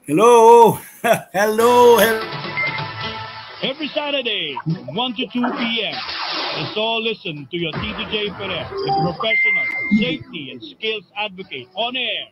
Hello! Hello! Every Saturday, 1 to 2 p.m. Let's all listen to your Tito J. Perez, the professional safety and skills advocate on air.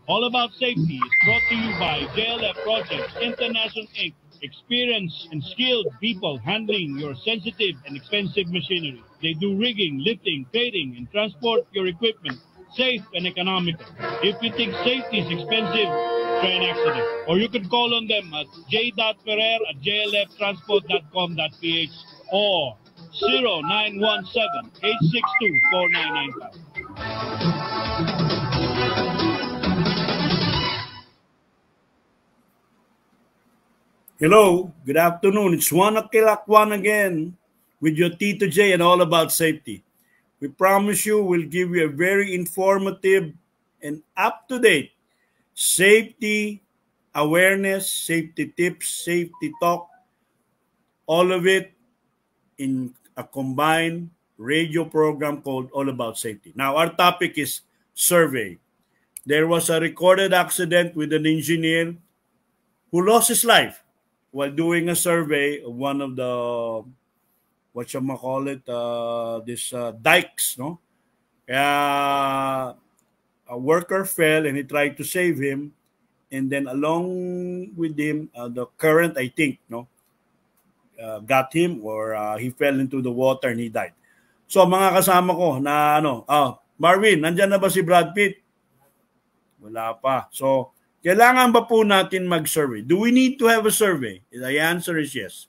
All About Safety is brought to you by JLF Projects International Inc. Experienced and skilled people handling your sensitive and expensive machinery. They do rigging, lifting, plating, and transport your equipment safe and economical. If you think safety is expensive, try an accident. Or you can call on them at j.ferrer@jlftransport.com.ph or 0917-862-4995. Hello, good afternoon. It's 1 o'clock, 1 again with your Tito J and All About Safety. We promise you we'll give you a very informative and up-to-date safety awareness, safety tips, safety talk, all of it in a combined radio program called All About Safety. Now, our topic is survey. There was a recorded accident with an engineer who lost his life while doing a survey of one of the, dikes, no? Kaya a worker fell and he tried to save him, and then along with him, the current, I think, no, got him, or he fell into the water and he died. So mga kasama ko na Marvin, nandyan na ba si Brad Pitt? Wala pa. So, kailangan ba po natin mag-survey? Do we need to have a survey? The answer is yes.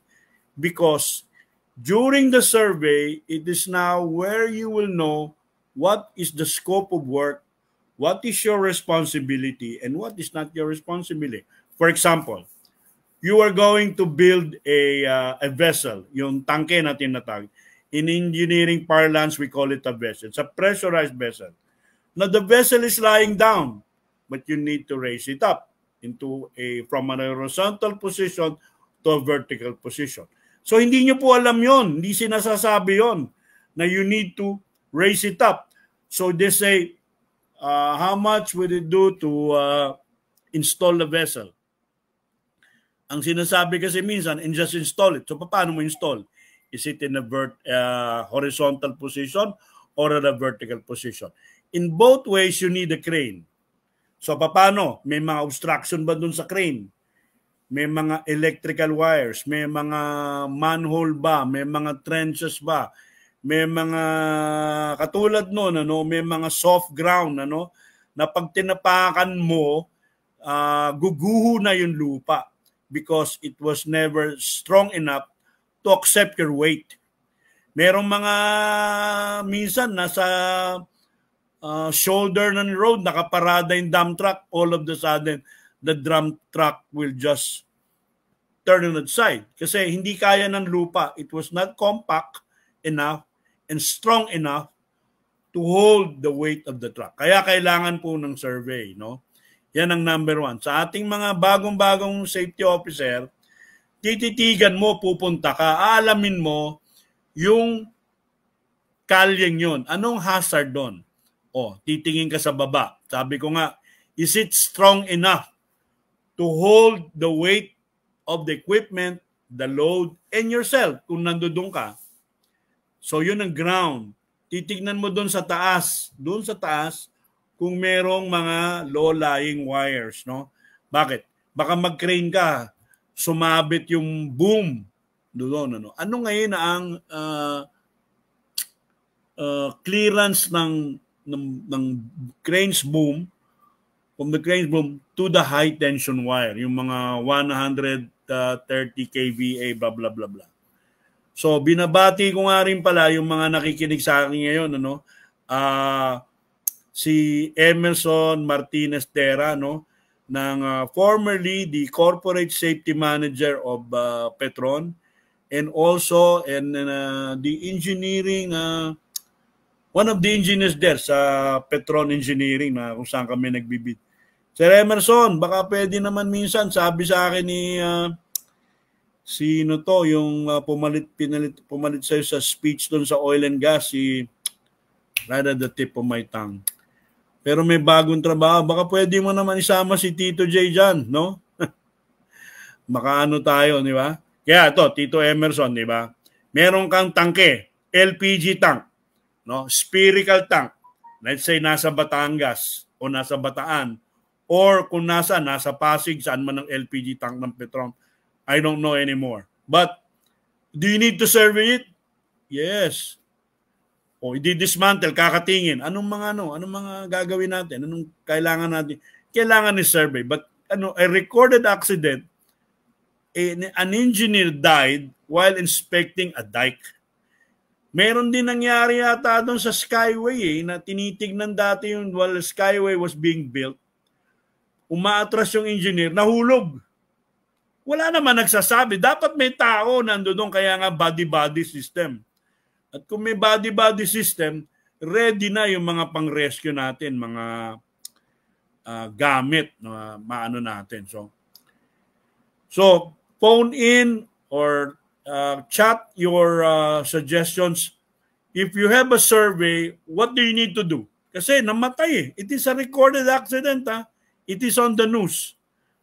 Because during the survey, it is now where you will know what is the scope of work, what is your responsibility, and what is not your responsibility. For example, you are going to build a vessel, yung tangke na tinatawag. In engineering parlance, we call it a vessel. It's a pressurized vessel. Now, the vessel is lying down, but you need to raise it up from a horizontal position to a vertical position. So hindi nyo po alam yon, hindi sinasasabi yon na you need to raise it up. So they say, how much would it do to install the vessel? Ang sinasabi kasi minsan, and just install it. So paano mo install? Is it in a horizontal position or at a vertical position? In both ways, you need a crane. So paano? May mga obstruction ba dun sa crane? May mga electrical wires? May mga manhole ba? May mga trenches ba? May mga katulad nun, may mga soft ground, na pag tinapakan mo, guguho na yung lupa because it was never strong enough to accept your weight. Merong mga minsan nasa shoulder ng road, nakaparada yung dump truck, all of the sudden, the dump truck will just turn on its side. Kasi hindi kaya ng lupa. It was not compact enough and strong enough to hold the weight of the truck. Kaya kailangan po ng survey, no? Yan ang number one. Sa ating mga bagong-bagong safety officer, tititigan mo, pupunta ka, aalamin mo yung kalyeng yun. Anong hazard doon? Titingin ka sa baba. Sabi ko nga, is it strong enough to hold the weight of the equipment, the load, and yourself kung nandoon ka? So yun ang ground. Titignan mo doon sa taas. Doon sa taas, kung merong mga low-lying wires, no? Bakit? Baka mag-crane ka, sumabit yung boom doon, Ano ngayon ang clearance ng crane's boom, from the crane's boom to the high tension wire, yung mga 130 kVA, blah blah blah blah. So binabati ko nga rin pala yung mga nakikinig sa akin ngayon, si Emerson Martinez Terra, ng formerly the corporate safety manager of Petron, and also the engineering one of the engineers there sa Petron Engineering na kung saan kami nagbibid. Sir Emerson, baka pwede naman minsan, sabi sa akin ni sino to, yung pumalit sa'yo sa speech doon sa oil and gas, right at the tip of my tongue. Pero may bagong trabaho, baka pwede mo naman isama si Tito J dyan, no? Makaano tayo, di ba? Kaya ito, Tito Emerson, di ba? Meron kang tangke, LPG tank, no? Spherical tank. Let's say nasa Batangas o nasa Bataan or kung nasa Pasig, saan man ang LPG tank ng Petron. I don't know anymore. But do you need to survey it? Yes. O i-dismantle, kakatingin. Anong mga gagawin natin? Anong kailangan natin? Kailangan ni survey. But a recorded accident, an engineer died while inspecting a dike. Meron din nangyari yata doon sa Skyway na tinitignan dati yung while the Skyway was being built. Umaatras yung engineer, nahulog. Wala naman nagsasabi. Dapat may tao nandoon, kaya nga body-body system. At kung may body-body system, ready na yung mga pang-rescue natin, mga gamit na maano natin. So phone in or chat your suggestions. If you have a survey, what do you need to do? Kasi namatay. It is a recorded accident. It is on the news.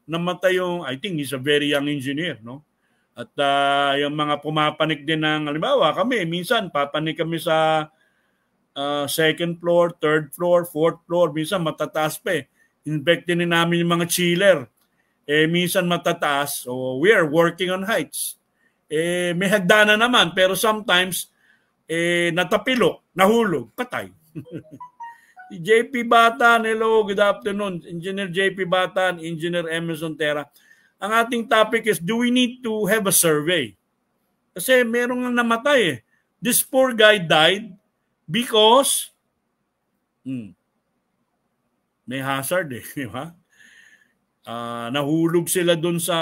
Namatay yung, I think he's a very young engineer, no? At yung mga pumapanik din ng, halimbawa kami, minsan papanik kami sa second floor, third floor, fourth floor, minsan matataas pa eh. Inspectin din namin yung mga chiller. Minsan matataas, so we are working on heights. May hagdanan naman, pero sometimes natapilok, nahulog, patay. JP Batan, hello, good afternoon. Engineer JP Batan, Engineer Emerson Terra. Ang ating topic is, do we need to have a survey? Kasi merong namatay eh. This poor guy died because may hazard eh, di ba? Nahulog sila dun sa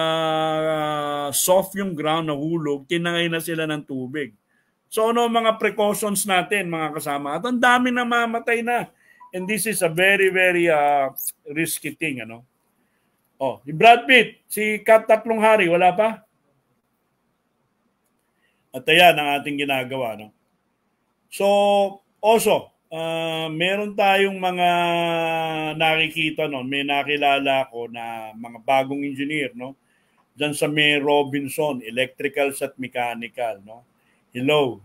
soft yung ground, nahulog, tinangay na sila ng tubig. So ano mga precautions natin mga kasama? At ang dami na mamatay na. And this is a very, very risky thing. Ano? Oh, si Brad Pitt, si Kat Tatlong Hari, wala pa? At ayan ang ating ginagawa. No? So, also, meron tayong mga nakikita, no? May nakilala ko na mga bagong engineer, no? Diyan sa May Robinson, electricals at mechanical, no? Hello.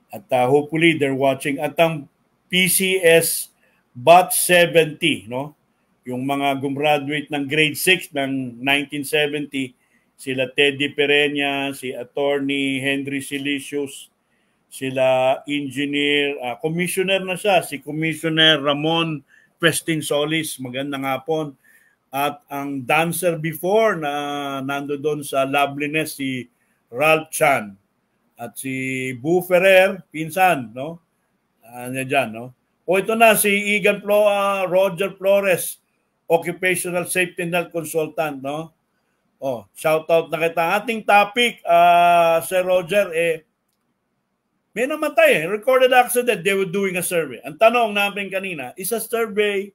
At hopefully they're watching. At ang PCS Bot 70, no? Yung mga gumraduate ng grade 6 ng 1970, sila Teddy Pereña, si Attorney Henry Silicius, sila engineer, commissioner na siya, si Commissioner Ramon Pestin Solis, magandang hapon. At ang dancer before na nando doon sa Loveliness, si Ralph Chan. At si Bu Ferrer, pinsan, no? Dyan, no? O ito na, si Roger Flores, Occupational Safety and Health Consultant, no? Oh, shout out na kita. Ating topic, Sir Roger, may namatay recorded accident, they were doing a survey. Ang tanong namin kanina, is a survey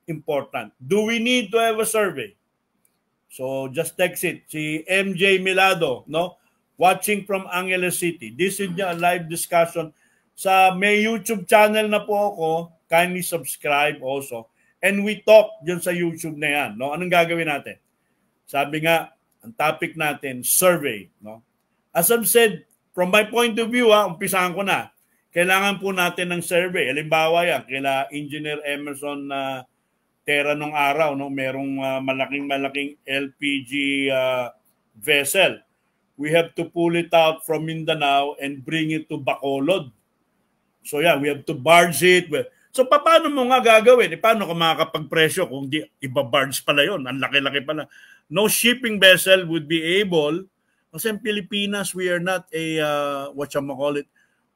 important? Do we need to have a survey? So just text it. Si MJ Milado, no? Watching from Angeles City. This is a live discussion. Sa may YouTube channel na po ako, kindly subscribe also. And we talk dyan sa YouTube na yan. No? Anong gagawin natin? Sabi nga, ang topic natin, survey. No? As I've said, from my point of view, umpisahan ko na. Kailangan po natin ng survey. Halimbawa yan, kila Engineer Emerson Terra nung araw, no? Merong malaking LPG vessel. We have to pull it out from Mindanao and bring it to Bacolod. So yeah, we have to barge it. So paano mo nga gagawin? Paano ka makakapagpresyo kung di iba-barge pala yun? Ang laki-laki pala. No shipping vessel would be able. Kasi in Pilipinas, we are not a,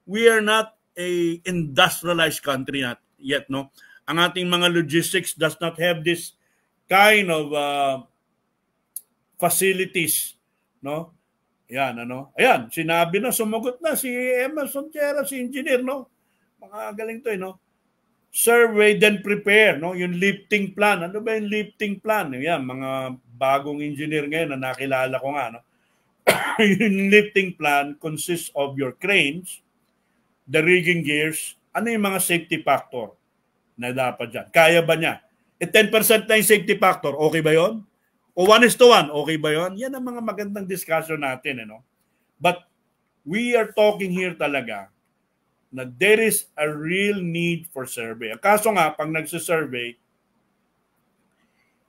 we are not a industrialized country yet, no? Ang ating mga logistics does not have this kind of facilities, no? Ayan, ano? Ayan, sinabi na, sumagot na si Emerson Terra, si engineer, no? Mga galing to, no? Survey, then prepare, no? Yung lifting plan. Ano ba yung lifting plan? Ayan, mga bagong engineer ngayon na nakilala ko nga, no? Yung lifting plan consists of your cranes, the rigging gears, ano yung mga safety factor na dapat dyan? Kaya ba niya? 10% na yung safety factor, okay ba yon? O 1:1, okay ba yon? Yan ang mga magandang discussion natin. But we are talking here talaga na there is a real need for survey. Kaso nga, pag nagsisurvey,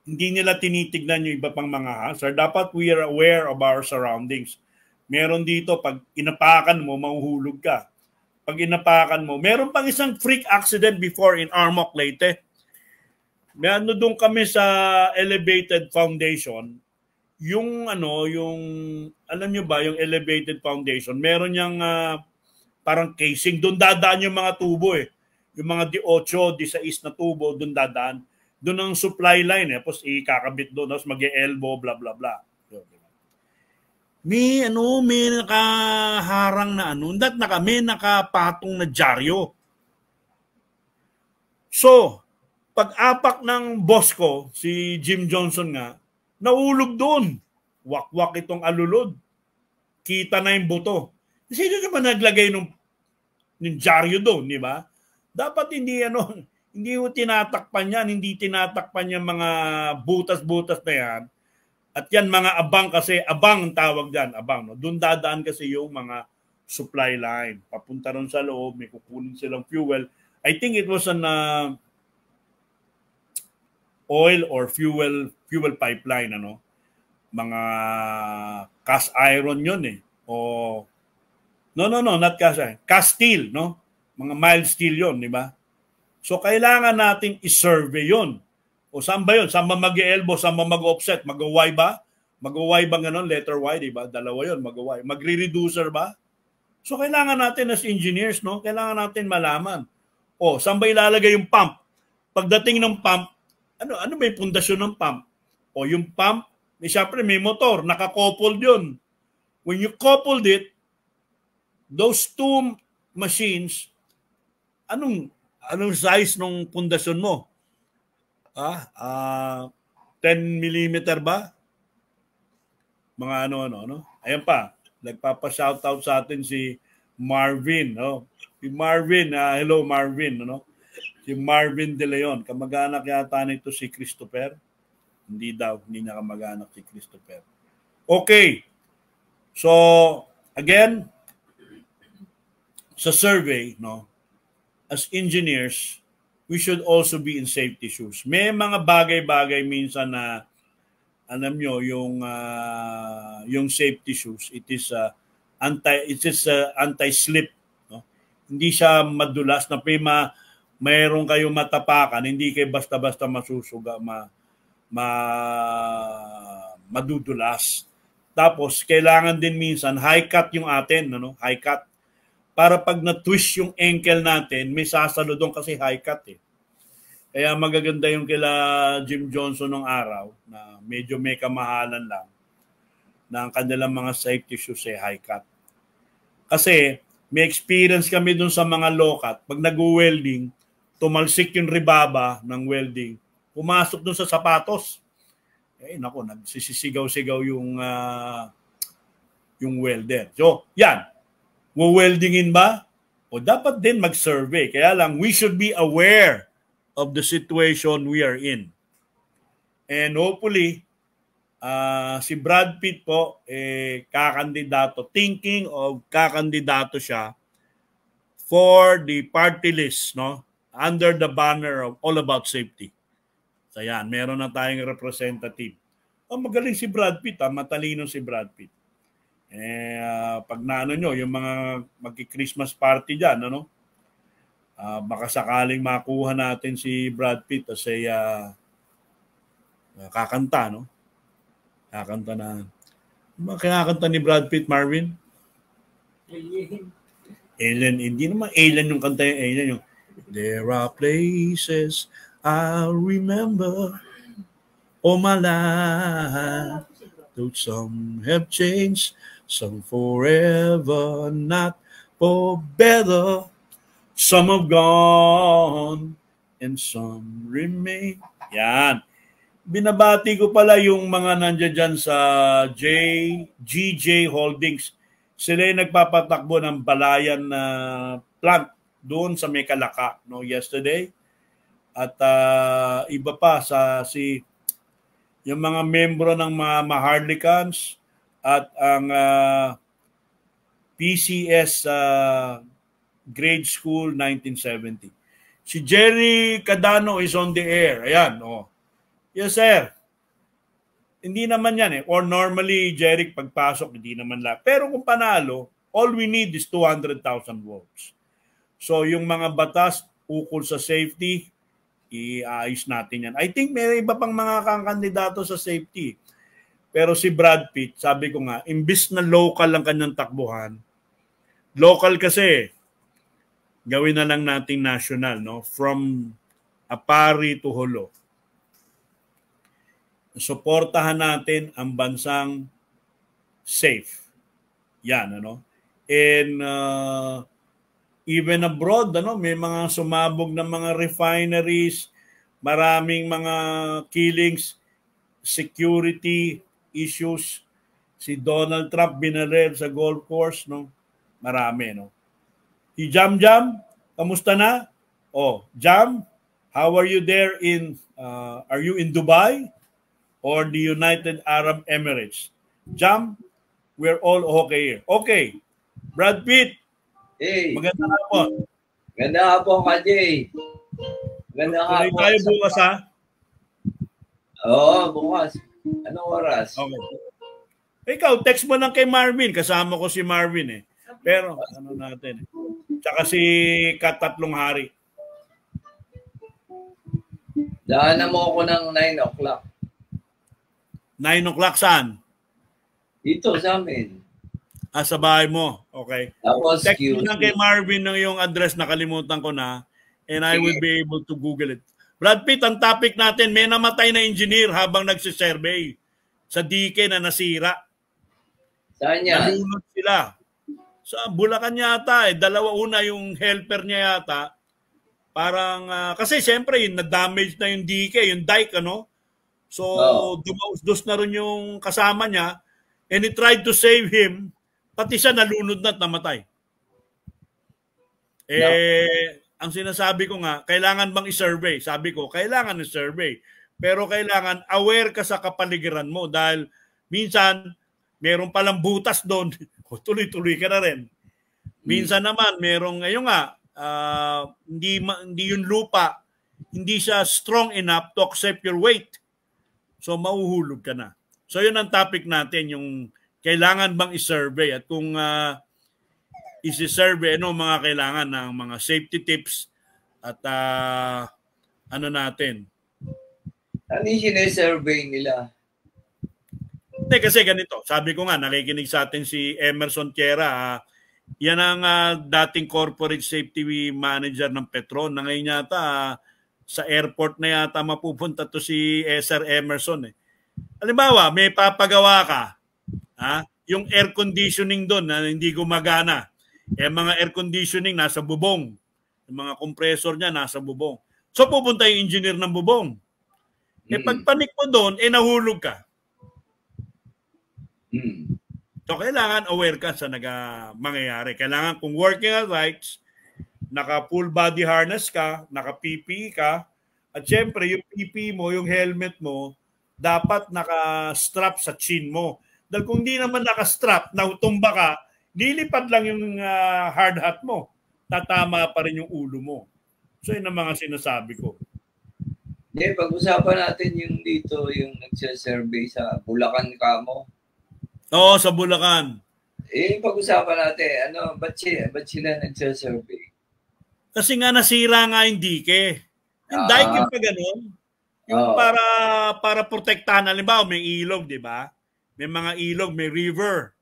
hindi nila tinitignan yung iba pang mga hazard. Dapat we are aware of our surroundings. Meron dito, pag inapakan mo, mahuhulog ka. Pag inapakan mo, meron pang isang freak accident before in Armoc, Leyte. May doon kami sa elevated foundation, yung alam nyo ba, yung elevated foundation, meron yung parang casing, doon dadaan yung mga tubo Yung mga D8, D6 na tubo, doon dadaan. Doon ang supply line tapos ikakabit doon, tapos mag-elbow, bla bla bla. May nakaharang na may nakapatong na dyaryo. So, pag-apak ng boss ko, si Jim Johnson nga, naulog doon. Wakwak itong alulod. Kita na yung buto. Sino naman naglagay ng dyaryo doon, di ba? Dapat hindi mo tinatakpan yan, hindi tinatakpan yung mga butas-butas na yan. At yan mga abang kasi, abang ang tawag dyan, abang. No? Doon dadaan kasi yung mga supply line. Papunta ron sa loob, may kukunin silang fuel. I think it was an oil or fuel pipeline, mga cast iron yun o no, not cast iron, cast steel, mga mild steel yun, di ba? So kailangan natin i-survey yun. O saan ba yun? Saan ba mag-elbow? Saan ba mag-offset? Mag-Y ba? Mag-Y ba ganon? Letter Y, di ba? Dalawa yun, mag-Y. Magre-reducer ba? So kailangan natin as engineers, kailangan natin malaman. O saan ba ilalagay yung pump? Pagdating ng pump, ano ba yung pundasyon ng pump? O yung pump, siyempre may motor, naka-coupled yun. When you coupled it, those two machines, anong size ng pundasyon mo? 10 mm ba? Mga Ayan pa, nagpapa-shoutout sa atin si Marvin. Si Marvin, hello Marvin. Si Marvin De Leon, kamag-anak yata nito si Christopher. Hindi niya kamag-anak si Christopher. Okay. So, again, sa survey, as engineers, we should also be in safety shoes. May mga bagay-bagay minsan na, alam nyo, yung safety shoes, it is anti-slip. Hindi siya madulas na mayroon kayong matapakan, hindi kayo basta-basta masusuga, madudulas. Tapos, kailangan din minsan, high cut yung atin, high cut. Para pag na-twist yung ankle natin, may sasalo doon kasi high cut Kaya magaganda yung kila Jim Johnson ng araw, na medyo may kamahalan lang, na ang kanilang mga safety shoes high cut. Kasi, may experience kami doon sa mga low-cut, pag nag-welding, tumalsik yung ribaba ng welding, pumasok doon sa sapatos. Nagsisisigaw-sigaw yung welder. So, yan. Weldingin ba? O dapat din mag-survey. Kaya lang, we should be aware of the situation we are in. And hopefully, si Brad Pitt po, kakandidato, thinking of kakandidato siya for the party list, under the banner of All About Safety. So yan, meron na tayong representative. Magaling si Brad Pitt, matalino si Brad Pitt. Pag nyo, yung mga magki-Christmas party dyan, baka sakaling makuha natin si Brad Pitt as kakanta, kakanta na. Kinakanta ni Brad Pitt, Marvin? Alien. Hindi naman alien yung kanta yung alien. Yung, there are places I'll remember all my life. Though some have changed, some forever, not for better. Some have gone and some remain. Yan. Binabati ko pala yung mga nandiyan dyan sa GJ Holdings. Sila yung nagpapatakbo ng Balayan na plant doon sa Mekalaka yesterday. At iba pa yung mga membro ng mga Maharlikans at ang PCS Grade School 1970. Si Jerry Cadano is on the air. Ayan, oh. Yes, sir. Hindi naman yan eh. Or normally, Jerry, pagpasok, hindi naman lahat. Pero kung panalo, all we need is 200,000 votes. So, yung mga batas ukol sa safety, iayos natin yan. I think may iba pang mga kandidato sa safety. Pero si Brad Pitt, sabi ko nga, imbis na local lang kanyang takbuhan, local kasi, gawin na lang nating national, no? From Apari to Holo. Suportahan natin ang bansang safe. Yan, ano? And even abroad, ano, may mga sumabog na mga refineries, maraming mga killings, security issues. Si Donald Trump binaril sa golf course, no? Marami, no? Si Jam Jam, kamusta na? Oh, Jam, how are you there in are you in Dubai or the United Arab Emirates? Jam, we're all okay here. Okay. Brad Pitt. Hey. Magandang hapon. Magandang hapon ka, Jay. Magandang hapon. Tayo bukas, ha? Oo, bukas. Anong oras? Okay. Ikaw, text mo lang kay Marvin. Kasama ko si Marvin, eh. Pero, ano natin, eh. Tsaka si Katatlong Hari. Daanan mo ako ng 9 o'clock. 9 o'clock saan? Dito sa amin. Sa bahay mo. Okay. Tapos, text mo lang kay Marvin ng yung address, nakalimutan ko na, and I will be able to Google it. Brad Pitt, ang topic natin, may namatay na engineer habang nagsisurvey sa dike na nasira. Saan yan? Nalunod sila. Sa Bulacan yata, eh. Dalawa, una yung helper niya yata. Parang, kasi siyempre, na-damage na yung dike, yung dike, ano? So, dumausdos na rin yung kasama niya, and he tried to save him, pati siya nalunod na at namatay. Ang sinasabi ko nga, kailangan bang i-survey? Sabi ko, kailangan i-survey. Pero kailangan aware ka sa kapaligiran mo dahil minsan, meron palang butas doon, tuloy-tuloy ka na rin. Minsan naman, merong, ngayon nga, hindi yung lupa, hindi siya strong enough to accept your weight. So, mauhulog ka na. So, yun ang topic natin, yung kailangan bang i-survey at kung isi-survey, ano mga kailangan ng mga safety tips at ano natin. Ano yung sine-survey nila? Hindi, kasi ganito. Sabi ko nga, nakikinig sa atin si Emerson Tierra. Yan ang dating corporate safety manager ng Petron. Na ngayon yata, sa airport na yata mapupunta to si Sir Emerson. Eh. Halimbawa, may papagawa ka. Yung air conditioning doon na hindi gumagana. Mga air conditioning nasa bubong. Yung mga compressor niya nasa bubong. So pupunta yung engineer ng bubong. Pagpanik mo doon, nahulog ka. So, kailangan aware ka sa mangyayari. Kailangan kung working at rights, naka-full body harness ka, naka-PPE ka, at syempre, yung PPE mo, yung helmet mo, dapat naka-strap sa chin mo. Dahil kung di naman naka-strap, nautumba ka, lilipad lang yung hard hat mo. Tatama pa rin yung ulo mo. So, yun ang mga sinasabi ko. Pag-usapan natin yung dito, yung nagsasurvey sa Bulacan Kamo. Oo, sa Bulacan. Pag-usapan natin, ba't sila nagsasurvey? Kasi nga nasira nga yung dike. Yung dike yung pa ganun. Yung para protektahan. Halimbawa, may ilog, di ba? May mga ilog, may river.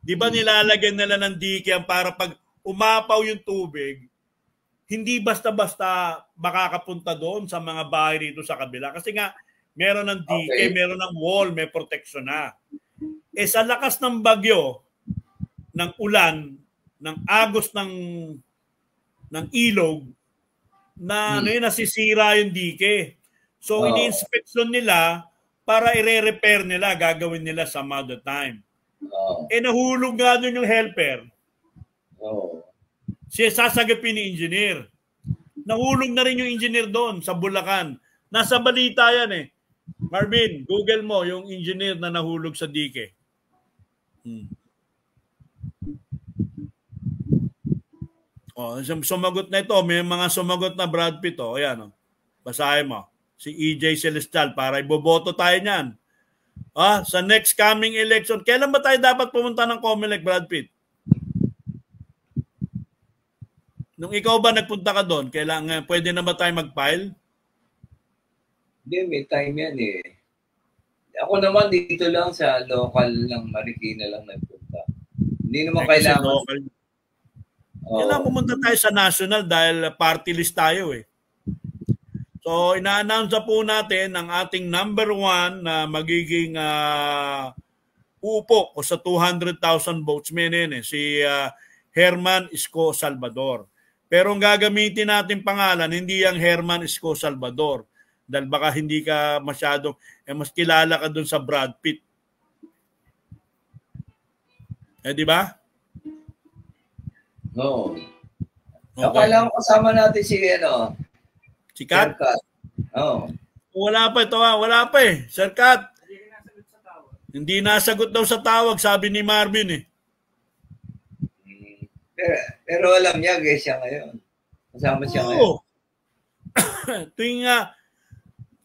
Di ba nilalagyan nila ng dike para pag umapaw yung tubig, hindi basta-basta makakapunta doon sa mga bahay rito sa kabila. Kasi nga, meron ng dike, meron ng wall, may protection na. Sa lakas ng bagyo, ng ulan, ng agos ng ilog, na nasisira yung dike. So, ini-inspection nila para i-repair nila, gagawin nila some other time. Nahulog nga doon yung helper. Siya sasagapin ni engineer. Nahulog na rin yung engineer doon sa Bulacan. Nasa balita yan eh. Marvin, Google mo yung engineer na nahulog sa dike. Sumagot na ito. May mga sumagot na Brad Pitt. Ayan. Basahin mo. Si EJ Celestial para iboboto tayo niyan. Sa next coming election. Kailan ba tayo dapat pumunta ng COMELEC, Brad Pitt? Nung ikaw ba nagpunta ka doon, kailangan, pwede na ba tayo mag-file? Hindi, may time yan eh. Ako naman dito lang sa local lang, Marikina lang nagpunta. Hindi naman kailangan. Kailangan pumunta tayo sa national dahil party list tayo eh. So, ina-announce na po natin ang ating number 1 na magiging upo o sa 200,000 votes. Si Herman Isko Salvador. Pero ang gagamitin natin pangalan, hindi yung Herman Isko Salvador. Dahil baka hindi ka masyadong, mas kilala ka dun sa Brad Pitt. Di ba? No. Akala ko kasama natin si Si Kat? Oo. Wala pa ito wala pa eh. Sir Kat. Hindi nasagot daw sa tawag, sabi ni Marvin eh. Pero alam niya, guys, siya ngayon. Kasama siya ngayon. Tuwing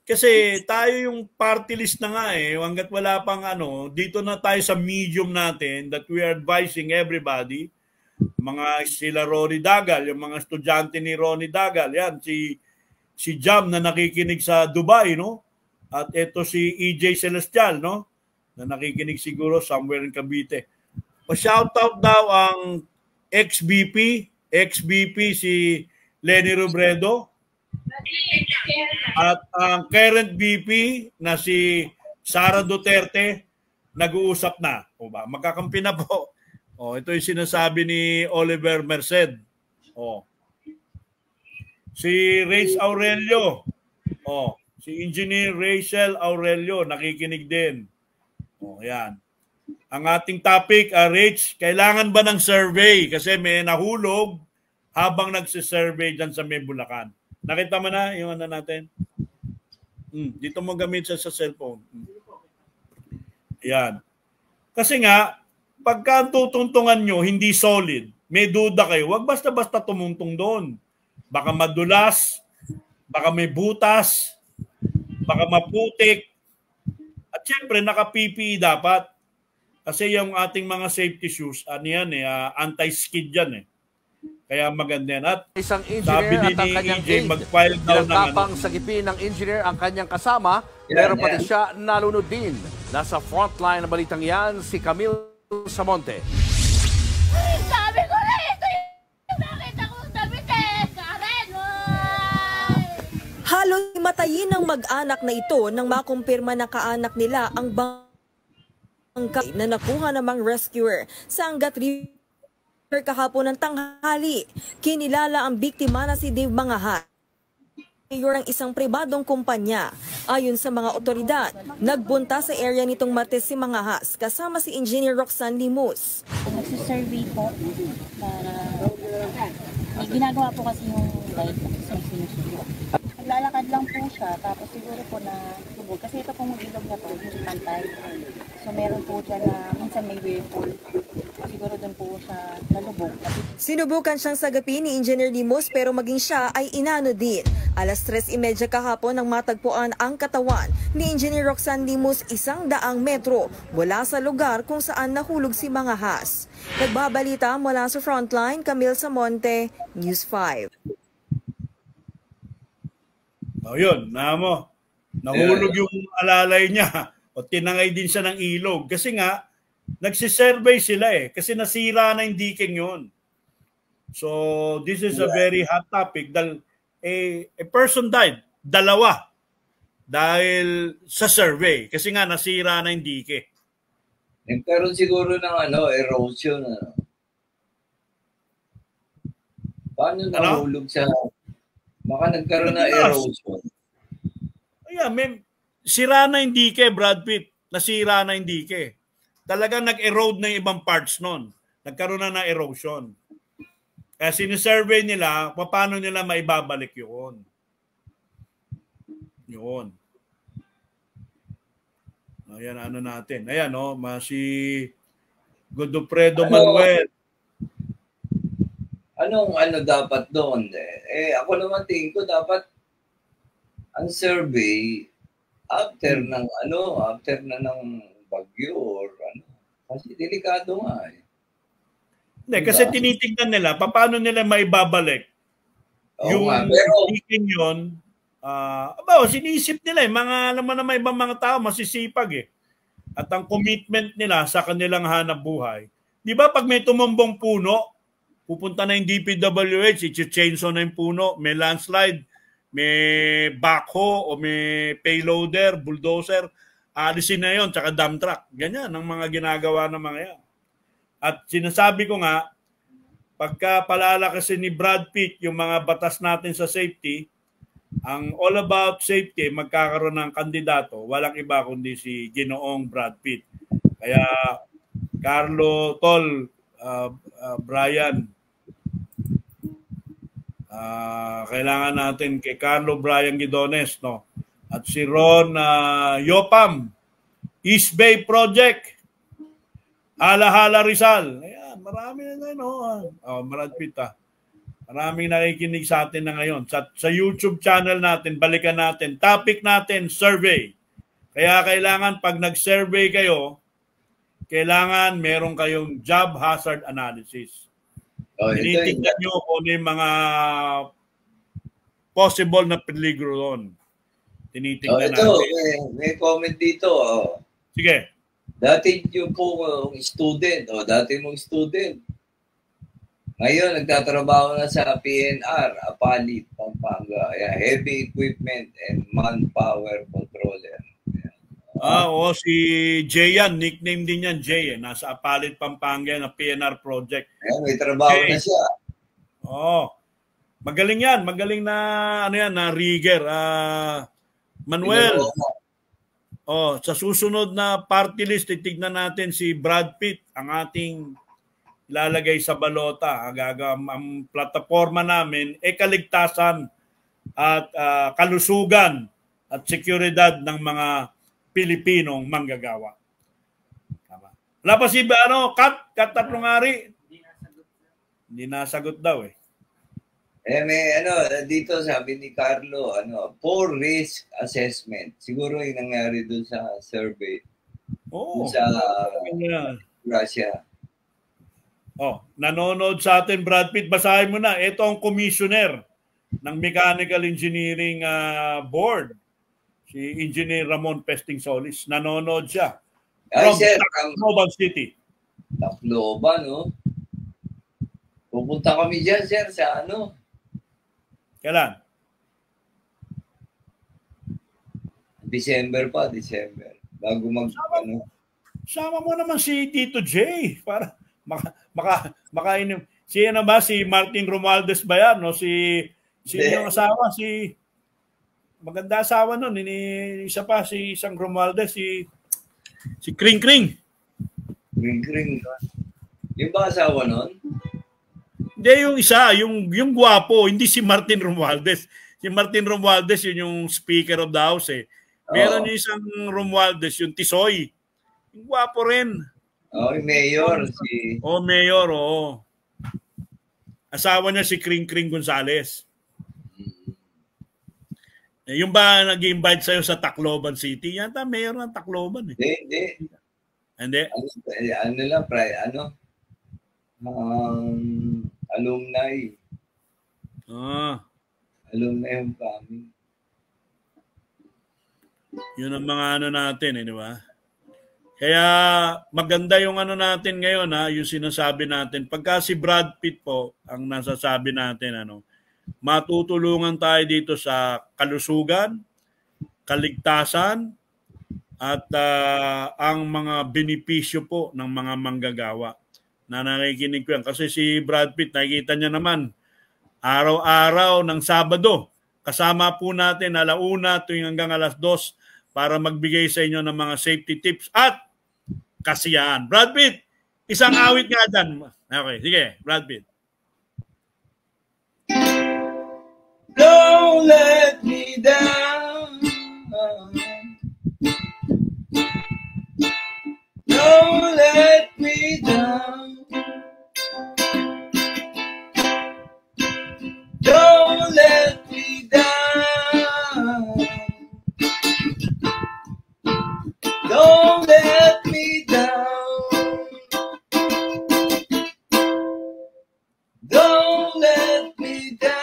kasi tayo yung party list na nga eh. Hanggat wala pang dito na tayo sa medium natin that we are advising everybody. Mga sila Ronnie Dagal, yung mga estudyante ni Ronnie Dagal. Yan, si Jam na nakikinig sa Dubai, no? At ito si EJ Celestial, no? Na nakikinig siguro somewhere in Cavite. Pa-shoutout daw ang ex-BP si Lenny Robredo at ang current VP na si Sara Duterte nag-uusap na. O ba? Magkakampi na po. Ito yung sinasabi ni Oliver Merced. Si Rach Aurelio. Si Engineer Rachel Aurelio nakikinig din. Yan. Ang ating topic, Rach, kailangan ba ng survey? Kasi may nahulog habang nagsisurvey dyan sa may Bulacan. Nakita mo na yung natin? Dito mo gamit sa cellphone. Yan. Kasi nga, pagka tutungtungan nyo, hindi solid, may duda kayo, wag basta-basta tumungtong doon. Baka madulas, baka may butas, baka maputik. At syempre, naka-PPE dapat. Kasi yung ating mga safety shoes, anti-skid yan eh. Kaya maganda yan. At isang sabi engineer din at ang ni kanyang EJ, aide. mag-file daw ng Pinagtapang sa gipin ng engineer ang kanyang kasama, pero pati siya nalunod din. Nasa frontline ng balitang yan, si Camille Samonte. Sabi ko na ito yung nakita kong damit eh! Karen! Halos matayin ng mag-anak na ito nang makumpirma na kaanak nila ang bangkay na nakuha namang rescuer sa Angat River kahapon ng tanghali. Kinilala ang biktima na si Dave Mangahat, mayor ng isang pribadong kumpanya. Ayon sa mga otoridad, nagbunta sa area nitong Martes si Mangahas kasama si Engineer Roxanne Limus. Nagsisurvey po para may ginagawa po kasi yung guide sa sinusunod. Naglalakad lang po siya tapos siguro po na tubog. Kasi ito pong ilog na po, hindi pantay. So meron po dyan na minsan may whirlpool. Siguro doon po siya nalubog. Sinubukan siyang sagapin ni Engineer Limus pero maging siya ay inano din. Alas 3:30 kahapon nang matagpuan ang katawan ni Engineer Roxanne Limus 100 metro mula sa lugar kung saan nahulog si Mangahas. Nagbabalita mula sa Frontline, Camille Samonte, News 5. Yun, mo. Nahulog yung alalay niya o tinangay din siya ng ilog. Kasi nga, nagsisurvey sila eh. Kasi nasira na yung diking yun. So, this is a very hot topic. Dahil a person died. 2. Dahil sa survey. Kasi nga, nasira na yung dike. Nagkaroon siguro ng erosion. Paano nahulog sa... Baka nagkaroon ng erosion. Sira na yung dike, Brad Pitt. Nasira na yung dike. Talagang nag-erode na yung ibang parts nun. Nagkaroon na ng erosion. Kaya sinisurvey nila, paano nila maibabalik yun. Yun. Ayan, ano natin. Ayan, no? Si Godofredo Manuel. Anong dapat doon? Ako naman tingin ko dapat ang survey after na ng bagyo or ano. Kasi delikado nga eh. Hindi, kasi tinitignan nila, paano nila maibabalik yung weekend yun. Sinisip nila mga naman na may ibang mga tao, masisipag eh. At ang commitment nila sa kanilang hanap buhay. Di ba pag may tumumbong puno, pupunta na yung DPWH, i-chainsaw na yung puno, may landslide, may backhoe o may payloader, bulldozer, alisin na yon, tsaka dump truck. Ganyan ang mga ginagawa ng mga yan. At sinasabi ko nga, pagka palalakasin ni Brad Pitt yung mga batas natin sa safety, ang all about safety, magkakaroon ng kandidato, walang iba kundi si Ginoong Brad Pitt. Kaya Carlo, Tol, Brian, kailangan natin kay Carlo Brian Guidones, no? At si Ron Yopam, East Bay Project, Hala-Hala Rizal. Ayan, marami na ngayon. Brad Pitt Maraming nakikinig sa atin na ngayon. Sa YouTube channel natin, balikan natin. Topic natin, survey. Kaya kailangan pag nag-survey kayo, kailangan meron kayong job hazard analysis. Tinitignan nyo kung yung mga possible na peligro doon. Tinitignan natin. May comment dito. Sige. Dati yung po student, dati mong student. Ngayon, nagtatrabaho na sa PNR, Apalit, Pampanga. Heavy equipment and manpower controller. Si Jay yan. Nickname din yan, Jay. Nasa Apalit, Pampanga na PNR project. May trabaho na siya. Magaling yan. Magaling na, na rigger. Manuel. Sa susunod na party list, titignan natin si Brad Pitt, ang ating lalagay sa balota. Ang plataforma namin kaligtasan at kalusugan at seguridad ng mga Pilipinong manggagawa. Tama. Wala pa si Kat Tatlong Ari. Hindi nasagot daw eh. May dito sabi ni Carlo, poor risk assessment. Siguro yung nangyari dun sa survey. Sa Russia. Nanonood sa atin Brad Pitt. Basahin mo na. Ito ang commissioner ng Mechanical Engineering Board. Si Engineer Ramon Pesting Solis. Nanonood siya. From Tacloban City. Tacloban, Pupunta kami dyan, sir, sa Kailan? December. Bago Sama mo naman si Tito J para makainom. Si Martin Romualdez ba yan? No? Si yung asawa, maganda asawa nun. Isa pa, si isang Romualdez, si Kring Kring. Yung ba asawa nun? Hindi, yung isa, yung gwapo, hindi si Martin Romualdez. Si Martin Romualdez, yun yung Speaker of the House eh. Meron yung isang Romualdez, yung Tisoy. Yung gwapo rin. Yung mayor. Mayor, Asawa niya si Kring Kring Gonzales. Yung ba nag-invite sa'yo sa Tacloban City? Yata mayor ng Tacloban eh. Hindi? Alumni. Alumni yung kami. Yun ang mga natin, di ba? Kaya maganda yung natin ngayon, yung sinasabi natin. Pagka si Brad Pitt po, ang nasasabi natin, matutulungan tayo dito sa kalusugan, kaligtasan, at ang mga benepisyo po ng mga manggagawa na nakikinig ko yan. Kasi si Brad Pitt, nakikita niya naman, araw-araw ng Sabado, kasama po natin 1:00 tuwing hanggang 2:00 para magbigay sa inyo ng mga safety tips at kasiyahan. Brad Pitt, isang awit nga dyan. Okay, sige, Brad Pitt. Don't let me down. down. Don't let me down. Don't let me down. Don't let me down.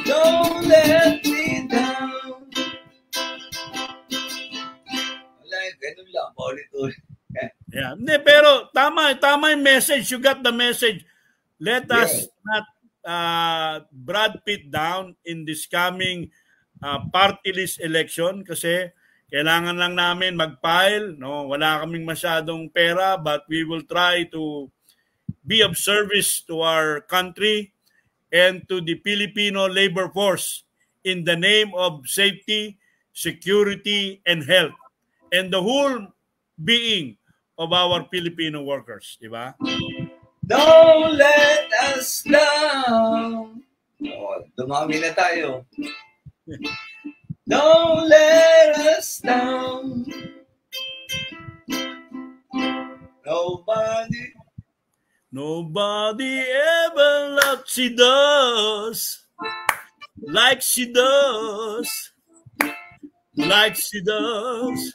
Don't let me down. Wala, ganun lang. Ulit-ulit. Yeah. Hindi, pero tama yung message. You got the message. Let us not Brad Pitt down in this coming party list election kasi kailangan lang namin mag-file. No? Wala kaming masyadong pera but we will try to be of service to our country and to the Filipino labor force in the name of safety, security, and health. And the whole being of our Filipino workers, di ba? Don't let us down. Oh, dumami na tayo. Don't let us down. Nobody ever loved she does, like she does, like she does.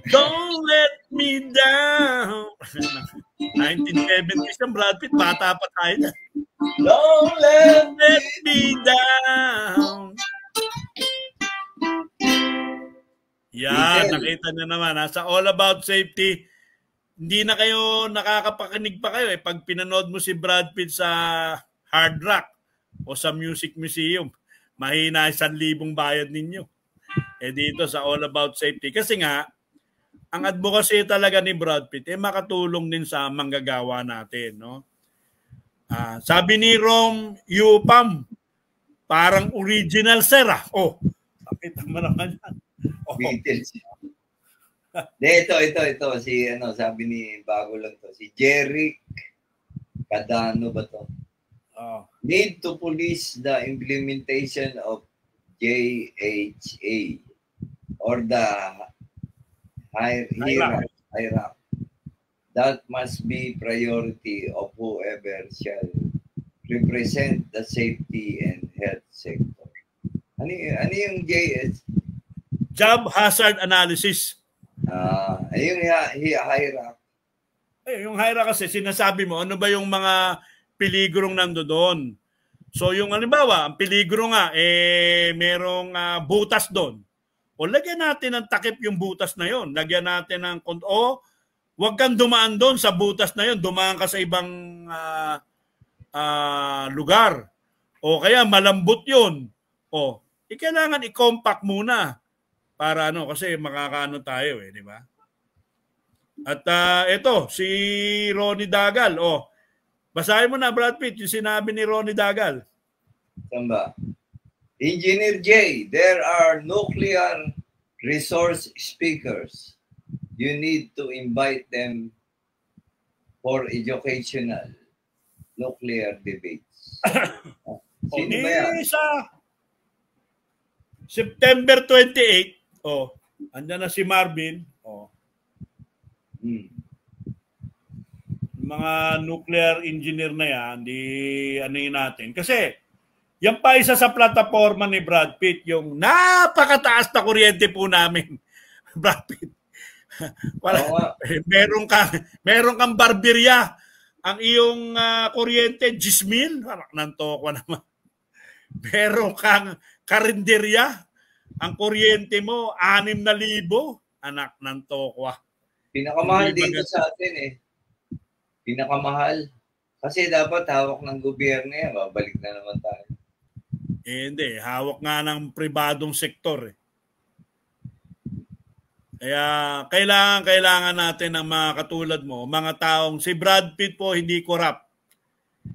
Don't let me down. 1970s ang Brad Pitt, bata pa tayo. Don't let me down. Yan, nakita nyo naman. Sa All About Safety, hindi na kayo nakakapakinig pa kayo. Pag pinanood mo si Brad Pitt sa Hard Rock o sa Music Museum, mahina 1,000 bayad ninyo. Dito sa All About Safety. Kasi nga, ang advocacy talaga ni Brad Pitt makatulong din sa manggagawa natin, no? Sabi ni Rom Yupam, parang original sir. Oh, pakita mo naman yan. Oh. Ito si sabi ni bago lang to, si Jeric Cadano ba to? Oh. Need to police the implementation of JHA or the HIRAC. That must be priority of whoever shall represent the safety and health sector. Ano yung JS? Job Hazard Analysis. Yung HIRAC. Yung HIRAC kasi sinasabi mo, ano ba yung mga peligrong nandoon? So yung halimbawa, ang peligro nga, merong butas doon. O lagyan natin ng takip yung butas na yon. Lagyan natin ng huwag kang dumaan doon sa butas na yon. Dumaan ka sa ibang lugar. O kaya malambot yon. O, kailangan i-compact muna para kasi makakaano tayo di ba? At ito, si Ronnie Dagal. O, basahin mo na, Brad Pitt, yung sinabi ni Ronnie Dagal. Saan ba? Engineer J, there are nuclear resource speakers. You need to invite them for educational nuclear debates. Sino ba yan? Sa September 28, andyan na si Marvin. Mga nuclear engineer na yan, natin. Kasi, yan pa isa sa plataforma ni Brad Pitt, yung napakataas na kuryente po namin. Brad Pitt. Meron kang barberya. Ang iyong kuryente, 10,000. Nanto ko naman. Meron kang karinderya. Ang kuryente mo, 6,000. Anak ng tokwa. Pinakamahal dito sa atin Pinakamahal. Kasi dapat hawak ng gobyerno yan. Babalik na naman tayo. Hindi. Hawak nga ng pribadong sektor. Kaya kailangan natin ng mga katulad mo, mga taong si Brad Pitt po hindi corrupt.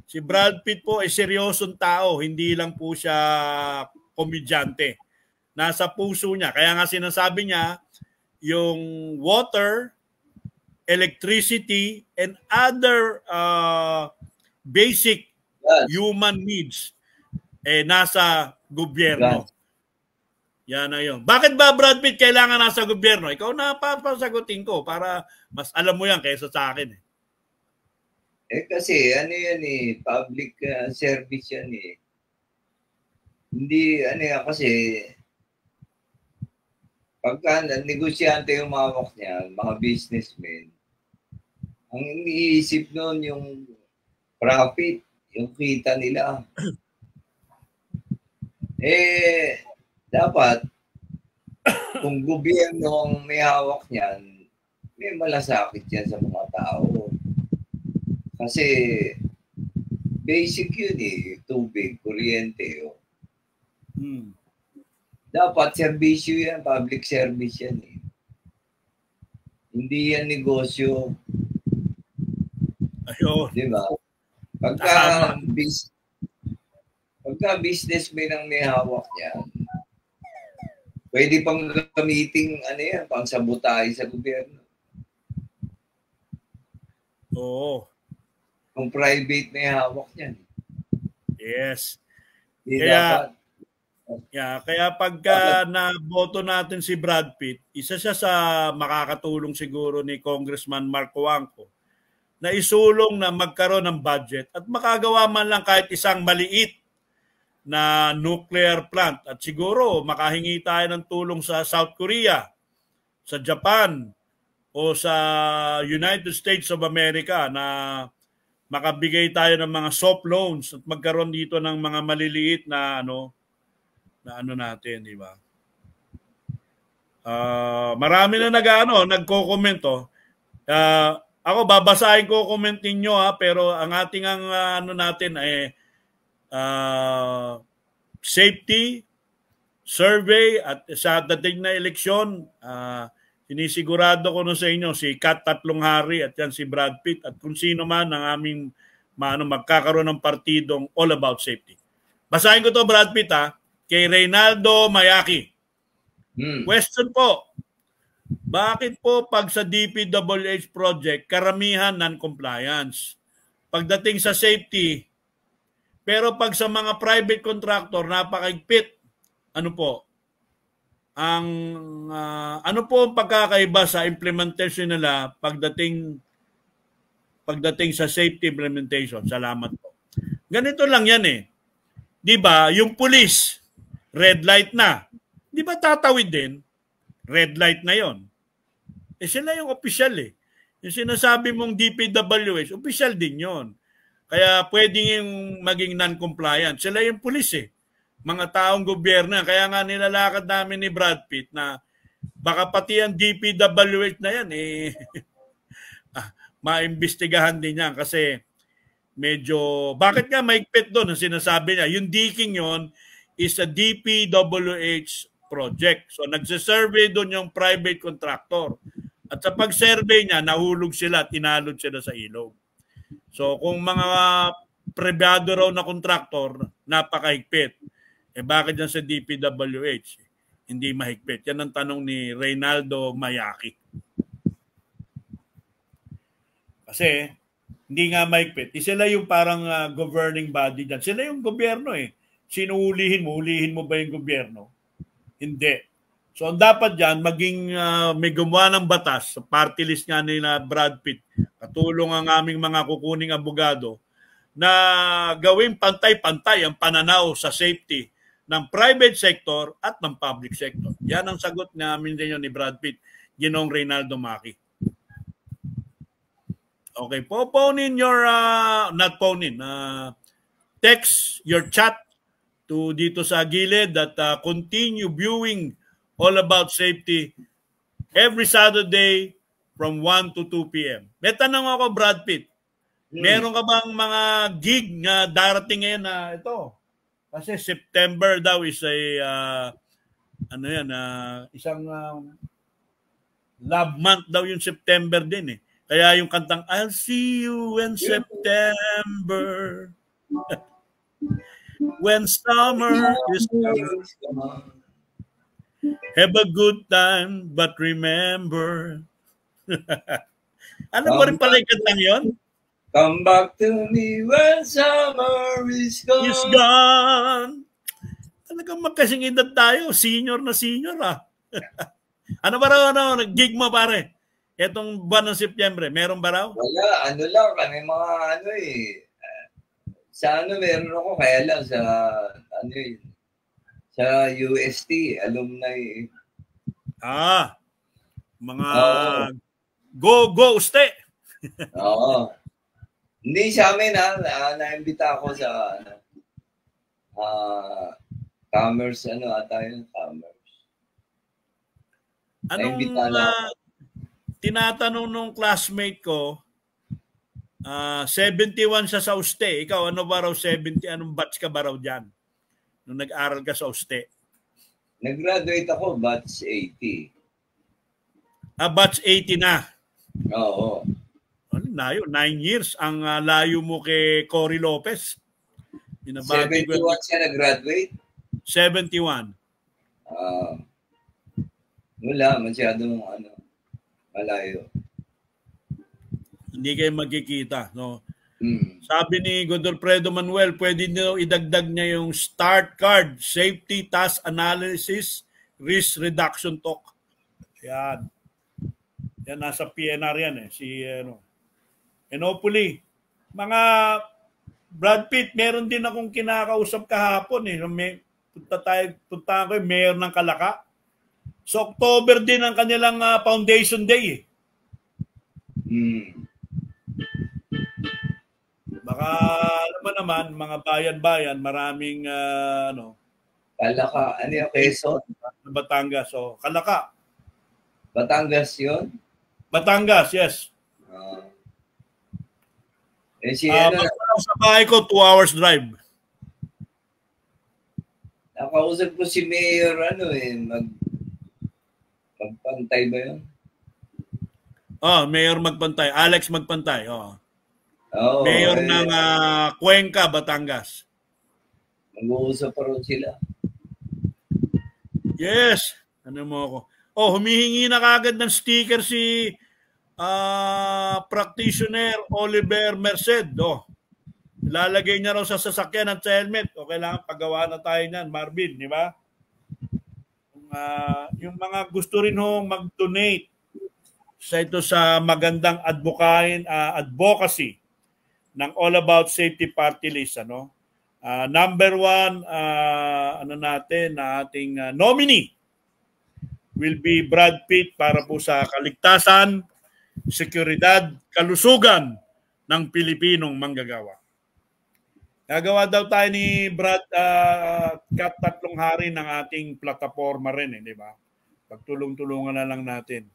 Si Brad Pitt po ay seryosong tao. Hindi lang po siya komedyante. Nasa puso niya. Kaya nga sinasabi niya, yung water, electricity, and other basic human needs nasa gobyerno. Yan na yun. Bakit ba Brad Pitt kailangan nasa gobyerno? Ikaw na papasagutin ko para mas alam mo yan kaysa sa akin. Kasi ano yan public service yan Hindi, kasi pagka negosyante yung mawak niya, mga businessmen, ang iniisip nun yung profit, yung kita nila. Dapat, kung gobyerno ang may hawak niyan, may malasakit yan sa mga tao. Kasi, basic yun tubig, kuryente. Dapat, serbisyo yan, public service yan Hindi yan negosyo. Ayun. Diba? Pagka businessman ang may hawak yan, pwede pang gamitin, pang sabotahe sa gobyerno. Oo. Kung private may hawak yan. Yes. Kaya pagka naboto natin si Brad Pitt, isa siya sa makakatulong siguro ni Congressman Mark Wangko na isulong na magkaroon ng budget at makagawa man lang kahit isang maliit na nuclear plant. At siguro makahingi tayo ng tulong sa South Korea, sa Japan, o sa United States of America na makabigay tayo ng mga soft loans at magkaroon dito ng mga maliliit na natin, di ba? Marami na nagko-komento. Ako babasahin ko comment ninyo pero ang ating natin ay safety survey at sa dating na eleksyon, sinisigurado ko sa inyo si Kat Tatlong Hari at yan si Brad Pitt at kung sino man ang aming magkakaroon ng partidong all about safety. Basahin ko to Brad Pitt kay Reynaldo Mayaki. Question po. Bakit po pag sa DPWH project, karamihan non-compliance? Pagdating sa safety, pero pag sa mga private contractor, napakaigpit. Ano po? Ano po ang pagkakaiba sa implementation nila pagdating sa safety implementation? Salamat po. Ganito lang yan Di ba? Yung police, red light na. Di ba tatawid din? Red light na yon. Sila yung official Yung sinasabi mong DPWH, official din yon. Kaya pwedeng maging non-compliant. Sila yung police Mga taong gobyerno. Kaya nga nilalakad namin ni Brad Pitt na baka pati ang DPWH na yan maimbestigahan din yan kasi medyo, bakit nga maigpit doon ang sinasabi niya? Yung diking yon is a DPWH project. So nagsisurvey doon yung private contractor. At sa pag-survey niya, nahulog sila at inalod sila sa ilog. So kung mga privado raw na contractor, napakahigpit. Bakit yan sa DPWH? Hindi mahigpit. Yan ang tanong ni Reynaldo Mayaki. Kasi hindi nga mahigpit. Sila yung parang governing body dyan. Sila yung gobyerno Sino ulihin mo ba yung gobyerno? Hindi. So, ang dapat dyan, maging may gumawa ng batas sa party list nga nila Brad Pitt, katulong ang aming mga kukuning abogado, na gawing pantay-pantay ang pananaw sa safety ng private sector at ng public sector. Yan ang sagot namin din ni Brad Pitt, Ginong Reynaldo Maki. Okay, phone in your, not phone in, text your chat to dito sa gilid at continue viewing All About Safety every Saturday from 1 to 2 p.m. May tanong ako, Brad Pitt. Meron ka bang mga gig na darating ngayon na ito? Kasi September daw is a isang love month daw yung September din Kaya yung kantang I'll see you in September. When summer is gone, have a good time, but remember. Ano ba rin pala yung kantang yun? Come back to me when summer is gone. Is gone. Talagang magkasing edad tayo. Senior na senior, ah. Ano ba raw, nag-gig mo, pare? Etong buwan ng Setyembre, meron ba raw? Wala, ano lang, kami mga sa meron ako, kaya lang sa, sa UST, alumni. Mga go, uste. Oo. Hindi sa amin, naimbita ako sa, commerce, commerce. Anong tinatanong nung classmate ko, 71 siya sa USTE. Ikaw, ano ba raw 70? Anong batch ka ba raw dyan? Nung nag-aral ka sa USTE? Nag-graduate ako, batch 80. Batch 80 na? Oo. Ano, 9 years. Ang layo mo kay Cory Lopez. 71 siya nag-graduate? 71. Wala, masyadong malayo. Hindi kayo magkikita, no? Sabi ni Godolfredo Manuel, pwede nyo idagdag niya yung start card, safety, task analysis, risk reduction talk. Yan. Yan, nasa PNR yan eh. And hopefully, mga Brad Pitt, meron din akong kinakausap kahapon eh. Punta ko yung mayor ng Kalaka. So, October din ang kanilang foundation day eh. Baka, alam mo naman, mga bayan-bayan, maraming, Kalaka, ano yung Quezon? Batangas. So, Kalaka. Batangas yun? Batangas, yes. Sa bahay ko, 2 hours drive. Nakausap ko si Mayor, magpantay ba yun? Mayor Magpantay. Alex Magpantay, Mayor ng Cuenca, Batangas. Mag-uusap pa rin sila. Yes. Ano mo ako? Humihingi na kagad ng sticker si practitioner Oliver Merced. Ilalagay niya raw sa sasakyan at sa helmet. Kailangan paggawa na tayo niyan, Marvin, di ba? Yung mga gusto rin mag-donate sa magandang advocacy ng All About Safety Party List. Number 1, ating nominee will be Brad Pitt para po sa kaligtasan, seguridad, kalusugan ng Pilipinong manggagawa. Gagawa daw tayo ni Brad tatlong hari ng ating plataforma rin, di ba? Pagtulong-tulungan na lang natin.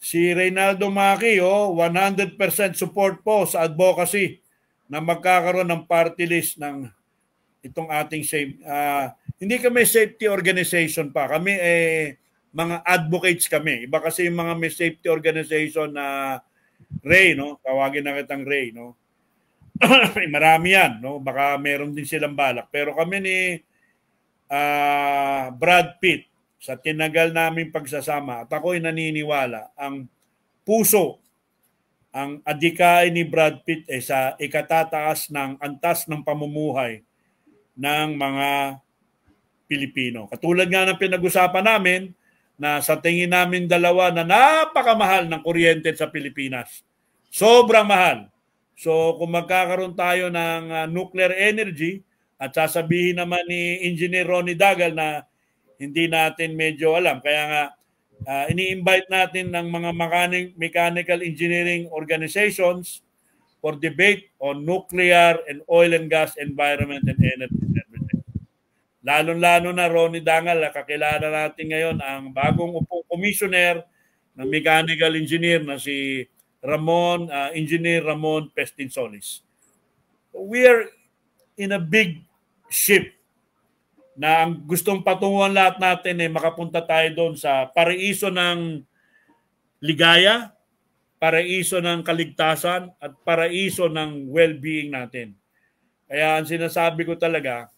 Si Reynaldo Maki, 100% support po sa advocacy na magkakaroon ng party list ng itong ating hindi kami safety organization pa. Kami mga advocates kami. Iba kasi yung mga may safety organization na Ray, tawagin na kitang Ray, marami yan, baka meron din silang balak. Pero kami ni Brad Pitt, sa tinagal naming pagsasama, at ako'y naniniwala, ang puso, ang adhikain ni Brad Pitt sa ikatataas ng antas ng pamumuhay ng mga Pilipino. Katulad nga ng pinag-usapan namin na sa tingin namin dalawa na napakamahal ng kuryente sa Pilipinas. Sobrang mahal. So kung magkakaroon tayo ng nuclear energy at sasabihin naman ni Engineer Ronnie Dagal na hindi natin medyo alam. Kaya nga, ini-invite natin ng mga mechanical engineering organizations for debate on nuclear and oil and gas, environment and energy services. Lalo-lalo na Ronnie Dagal, kakilala natin ngayon ang bagong commissioner ng mechanical engineer na si Engineer Ramon Pestinsolis. We are in a big ship na ang gustong patunguhan lahat natin makapunta tayo doon sa paraiso ng ligaya, paraiso ng kaligtasan, at paraiso ng well-being natin. Kaya ang sinasabi ko talaga,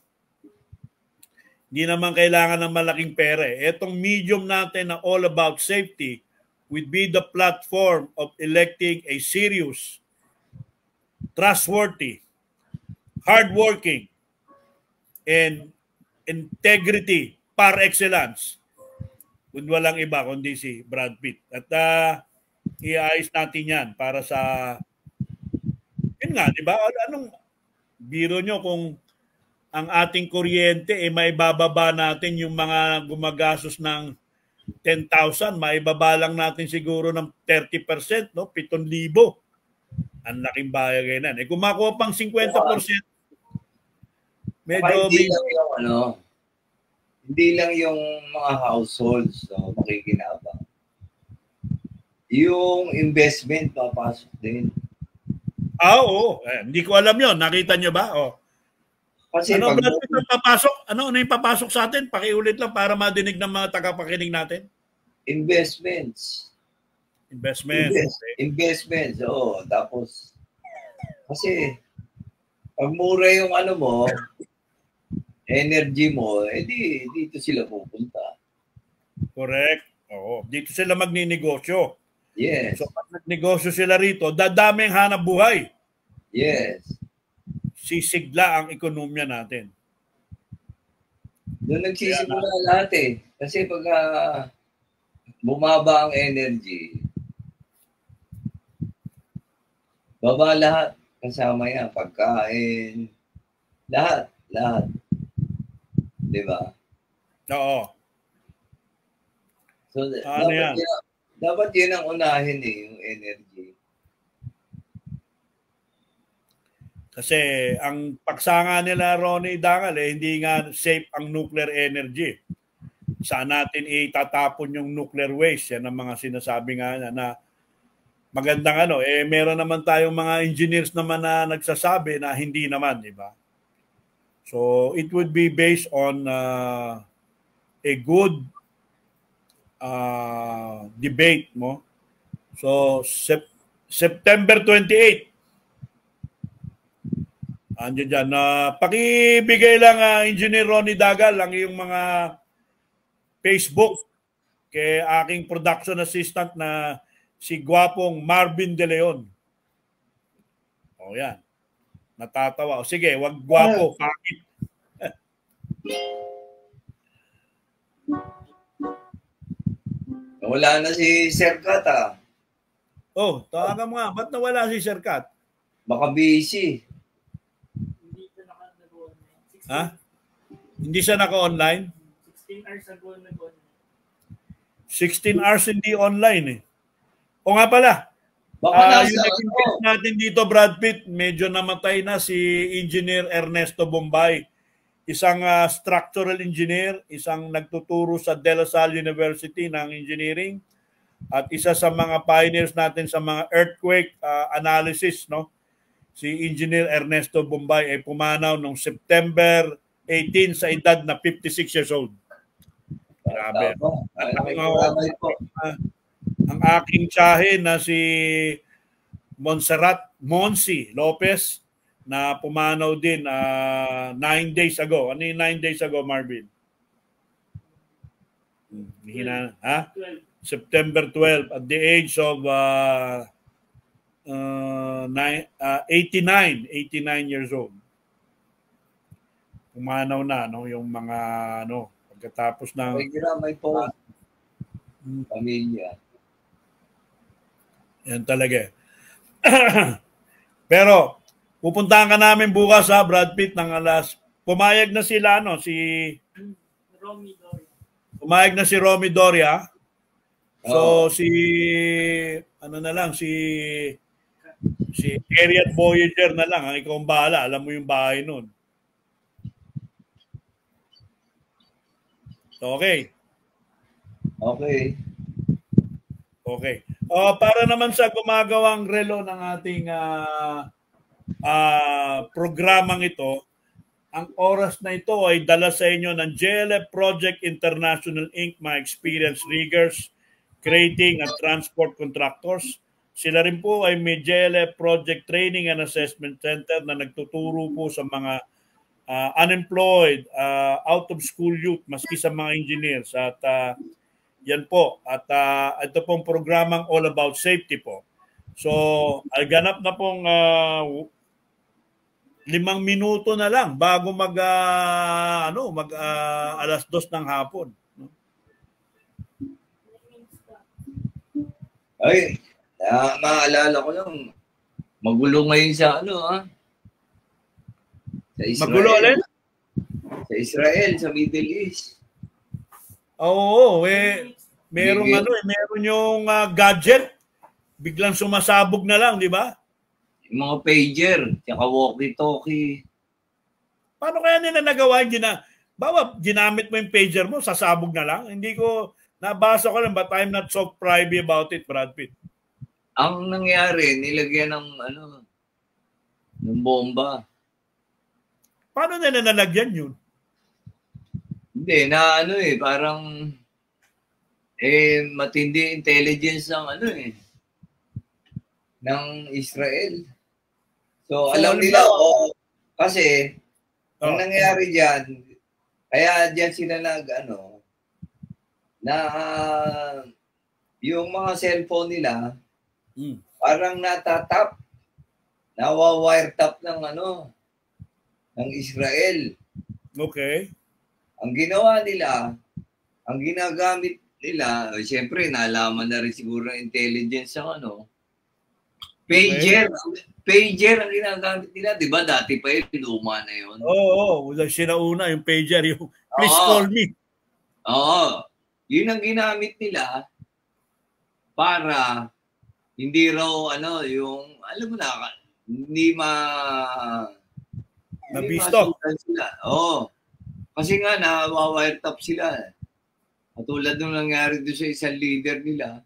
hindi naman kailangan ng malaking pera. Etong medium natin na All About Safety would be the platform of electing a serious, trustworthy, hardworking, and integrity par excellence. Kung walang iba kundi si Brad Pitt. At iayos natin yan para sa, yun nga, di ba? Anong biro nyo kung ang ating kuryente maibababa natin yung mga gumagastos ng 10,000, maibaba lang natin siguro ng 30%, no? 7,000. Ang laking bayag yan. Kung makuha pang 50%, medyo hindi lang yung mga households makikinabang. Yung investment papasok din. Oo. Hindi ko alam yon. Nakita nyo ba? Kasi ano ba yung papasok? Ano yung papasok sa atin? Pakiulit lang para madinig ng mga tagapakinig natin. Investments. Investments. Oo. Tapos, kasi, pag mura yung ano mo, energy mo, dito sila pupunta. Correct. Oo. Dito sila magninegosyo. Yes. So, pag nagnegosyo sila rito, dadaming hanap buhay. Yes. Sisigla ang ekonomiya natin. Doon nagsisimula lahat eh. Kasi pag bumaba ang energy, baba lahat. Kasama yan. Pagkain. Lahat. Diba? Oo. So, dapat yun ang unahin yung energy. Kasi ang pagsanga nila, Ronnie Dangal, hindi nga safe ang nuclear energy. Saan natin itatapon yung nuclear waste? Yan ang mga sinasabi nga na magandang meron naman tayong mga engineers naman na nagsasabi na hindi naman, di ba? So, it would be based on a good debate mo. So, September 28. Andiyan dyan. Pakibigay lang, Engineer Ronnie Dagal, ang iyong mga Facebook kay aking production assistant na si Gwapong Marvin De Leon. O yan. Natatawa. O sige, wag gwapo. Pakit. Wala na si Sir Kat tawagan mo nga. Ba't nawala si Sir Kat? Baka busy. Ha? Hindi siya naka-online? 16 hours ago nag-online. 16 hours hindi online eh. O nga pala, yung naging guest natin dito, Brad Pitt, medyo namatay na si Engineer Ernesto Bombay. Isang structural engineer, isang nagtuturo sa De La Salle University ng engineering, at isa sa mga pioneers natin sa mga earthquake analysis, no? Si Engineer Ernesto Bombay ay pumanaw noong September 18 sa edad na 56 years old. Grabe. Ang aking tiyahin na si Monsi Lopez na pumanaw din 9 days ago. Ano yung 9 days ago, Marvin? September 12 at the age of 89 years old. Pumanaw na yung mga pagkatapos ng may pamilya. Yan talaga. Pero pupuntahan ka namin bukas Brad Pitt ng alas. Pumayag na sila si Romy Doria. Pumayag na si Romy Doria. So si Harriet Voyager na lang, ikaw ang bahala, alam mo yung bahay nun. Okay. Para naman sa gumagawang relo ng ating programang ito, ang oras na ito ay dala sa inyo ng JLF Project International Inc., mga experienced riggers, creating at transport contractors. Sila rin po ay may JLF Project Training and Assessment Center na nagtuturo po sa mga unemployed, out-of-school youth, maski sa mga engineers. At yan po. At ito pong programang all about safety po. So, ay ganap na pong 5 minuto na lang bago mag alas 2 ng hapon. Ay, maalala ko lang, magulo ngayon sa sa Israel. Magulo ulit? Sa Israel, sa Middle East. Oo, meron yung gadget, biglang sumasabog na lang, di ba? Yung mga pager, tsaka walkie-talkie. Paano kaya nila nagawa ginamit mo yung pager mo, sasabog na lang? Hindi ko, nabasa ko lang, but I'm not so privy about it, Brad Pitt. Ang nangyari, nilagyan ng bomba. Paano nila nalagyan yun? Hindi, parang matindi intelligence ng Israel. So alam nila, kasi ang nangyari diyan, kaya diyan sila yung mga cellphone nila parang natatap, nawa-wire tap ng Israel. Okay. Ang ginawa nila, ang ginagamit nila, siyempre nalaman na rin siguro ng intelligence ng pager. Okay. Pager ang ginagamit nila, 'di ba? Dati pa yun, luma na yun. Oo, sinauna yung pager, yung please call me. Oo. Yun ang ginamit nila para hindi raw yung alam mo na, hindi nabisto sila. Oo. Kasi nga na-wire top sila. Katulad nung nangyari doon sa isang leader nila.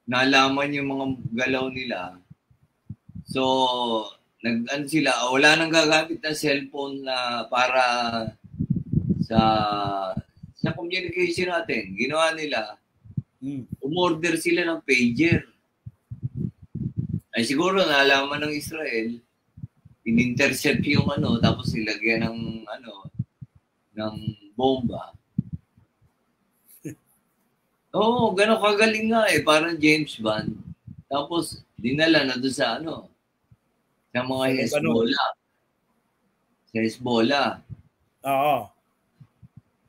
Nalaman yung mga galaw nila. So, sila, wala nang gagamit na cellphone na para sa communication natin. Ginawa nila, umorder sila ng pager. Ay siguro nalaman ng Israel, in-intercept yung tapos nilagyan ng bomba. Oo, gano'n kagaling nga parang James Bond. Tapos dinala na doon sa sa mga Hezbollah. Sa Hezbollah. Oo.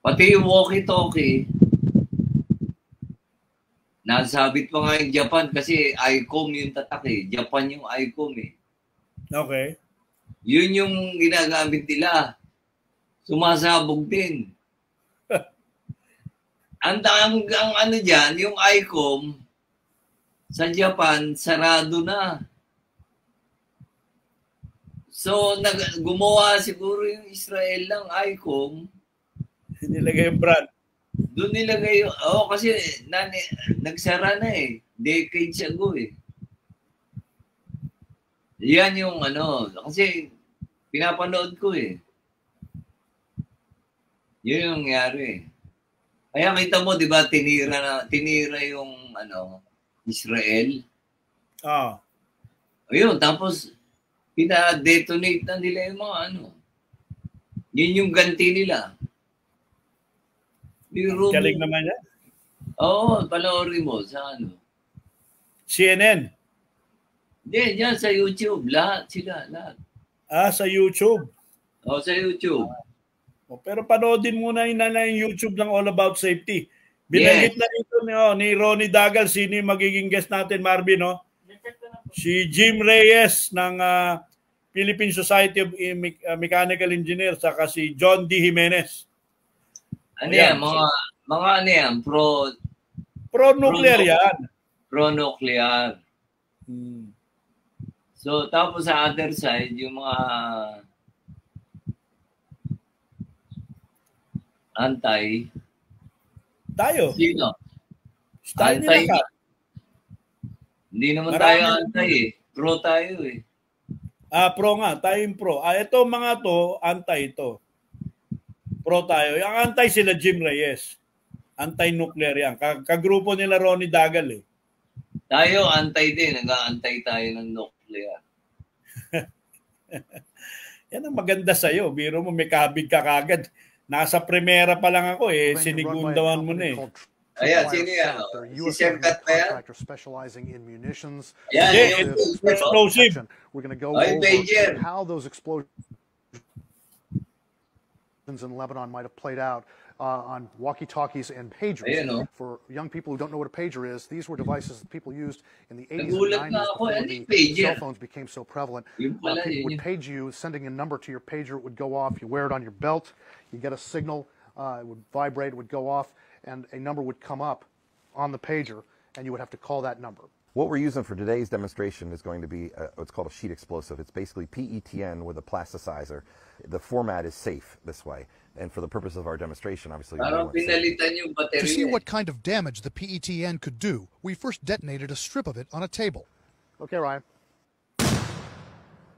Pati yung walkie-talkie, nasabit pa nga yung Japan kasi ICOM yung tatak Japan yung ICOM Okay. Yun yung ginagamit nila. Sumasabog din. ang dyan, yung ICOM, sa Japan, sarado na. So, gumawa siguro yung Israel lang, ICOM. Nilagay yung brand. Doon nilagay yung, kasi nagsara na decades ago Yan yung kasi pinapanood ko Yun yung nangyari. Kaya kita mo, di ba, tinira yung Israel. Ayun, tapos pina-detonate na nila yung mga Yun yung ganti nila. Galing naman yan. Oo, panoorin mo sa CNN. Hindi, yan sa YouTube. Lahat. Sa YouTube. Sa YouTube. Pero panoodin muna yung YouTube ng All About Safety. Binanggit na ito ni Ronnie Dagal, sino yung magiging guest natin, Marvin, Si Jim Reyes ng Philippine Society of Mechanical Engineers, saka si John D. Jimenez. Mga pro-nuclear yan. Pro-nuclear. So, tapos sa other side, yung mga anti. Tayo. Sino? Anti. Hindi naman tayo anti Pro tayo pro nga. Tayo yung pro. Ito mga to, anti ito. Pro tayo. Yung anti sila Jim Reyes. Anti-nuclear yan. Kagrupo nila Ronnie Dagal Tayo anti din. Nag-aantay tayo ng nuclear. Yan ang maganda sa'yo. Biro mo, may kabig ka kagad. Nasa primera pa lang ako sinigundawan mo na Ayan, sino yan? Si Semcat ba yan? Specializing in munitions. Ayan, yung explosive. We're going to go Ay, over Pager. how those explosions in Lebanon might have played out on walkie-talkies and pagers. Ayan, no? For young people who don't know what a pager is, these were devices that people used in the 80s Nagulat and na 90s ako, before ano the yung pager? cell phones became so prevalent. Yung pala, People yun would yun. page you, sending a number to your pager. It would go off. You wear it on your belt. You get a signal. It would vibrate. It would go off, and a number would come up on the pager, and you would have to call that number. What we're using for today's demonstration is going to be what's called a sheet explosive. It's basically PETN with a plasticizer. The format is safe this way, and for the purpose of our demonstration, obviously. Parang pinalitan yung baterya. To see what kind of damage the PETN could do, we first detonated a strip of it on a table. Okay, Ryan.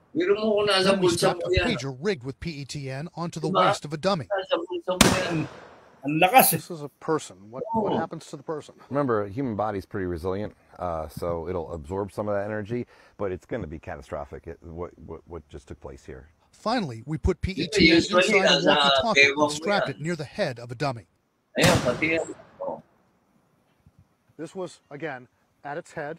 Biro mo kung nasa Then we bulsa strapped mo a yan. pager rigged with PETN onto the Diba? waist of a dummy. Nasa bulsa mo yan. Ang lakas eh. This is a person. What happens to the person? Remember, a human body's pretty resilient, so it'll absorb some of that energy, but it's going to be catastrophic. What just took place here. Finally, we put PETN Usually, inside a nasa walkie-talkie bewang mo and strapped yan. it near the head of a dummy. Ayan, pati yan. Oh. This was, again, at its head